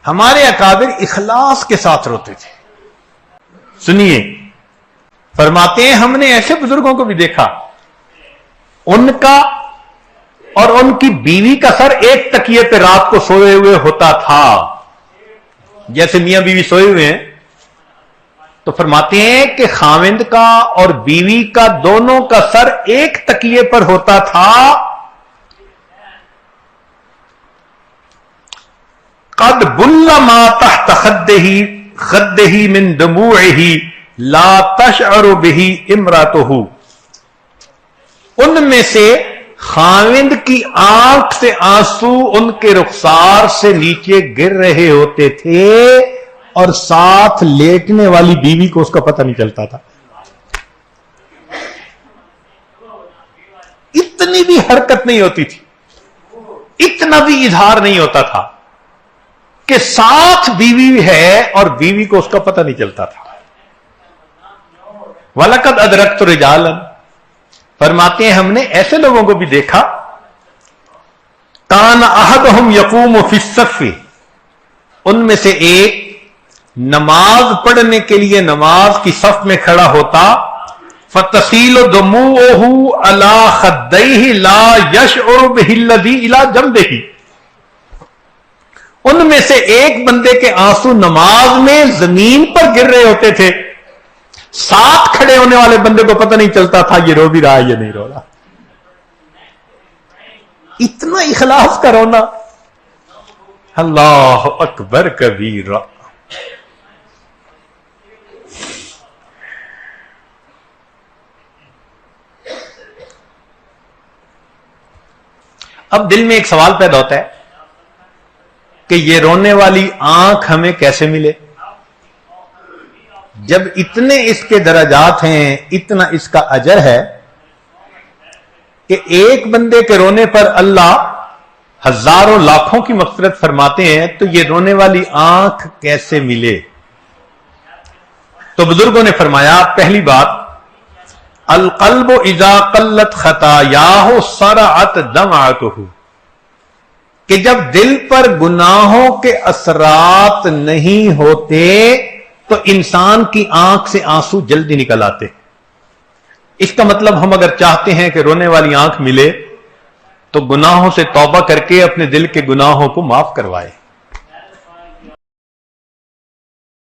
ہمارے اکابر اخلاص کے ساتھ روتے تھے. سنیے، فرماتے ہیں ہم نے ایسے بزرگوں کو بھی دیکھا، ان کا اور ان کی بیوی کا سر ایک تکیے پہ رات کو سوئے ہوئے ہوتا تھا. جیسے میاں بیوی سوئے ہوئے ہیں تو فرماتے ہیں کہ خاوند کا اور بیوی کا دونوں کا سر ایک تکیے پر ہوتا تھا. قد بل ما تحت خدہ من دموعہ لا تشعر به امرأته. ان میں سے خاوند کی آنکھ سے آنسو ان کے رخسار سے نیچے گر رہے ہوتے تھے اور ساتھ لیٹنے والی بیوی کو اس کا پتہ نہیں چلتا تھا. اتنی بھی حرکت نہیں ہوتی تھی، اتنا بھی اظہار نہیں ہوتا تھا کہ ساتھ بیوی ہے اور بیوی کو اس کا پتہ نہیں چلتا تھا. وَلَقَدْ أَدْرَكْتُ رِجَالًا، فرماتے ہیں ہم نے ایسے لوگوں کو بھی دیکھا، كَانَ أَحَدُهُمْ يَقُومُ فِي الصَّفِّ، ان میں سے ایک نماز پڑھنے کے لیے نماز کی صف میں کھڑا ہوتا، فَتَسِيلُ دُمُوعُهُ عَلَى خَدَّيْهِ لَا يَشْعُرُ بِهِ الَّذِي إِلَى جَنبِهِ. ان میں سے ایک بندے کے آنسو نماز میں زمین پر گر رہے ہوتے تھے، ساتھ کھڑے ہونے والے بندے کو پتہ نہیں چلتا تھا یہ رو بھی رہا ہے یا نہیں رو رہا. اتنا اخلاص کا رونا. اللہ اکبر کبیرہ. اب دل میں ایک سوال پیدا ہوتا ہے کہ یہ رونے والی آنکھ ہمیں کیسے ملے؟ جب اتنے اس کے درجات ہیں، اتنا اس کا اجر ہے کہ ایک بندے کے رونے پر اللہ ہزاروں لاکھوں کی مغفرت فرماتے ہیں، تو یہ رونے والی آنکھ کیسے ملے؟ تو بزرگوں نے فرمایا، پہلی بات، القلب اذا قلت خطایاہ سرعت دمعتہ، کہ جب دل پر گناہوں کے اثرات نہیں ہوتے تو انسان کی آنکھ سے آنسو جلدی نکل آتے. اس کا مطلب ہم اگر چاہتے ہیں کہ رونے والی آنکھ ملے تو گناہوں سے توبہ کر کے اپنے دل کے گناہوں کو معاف کروائے.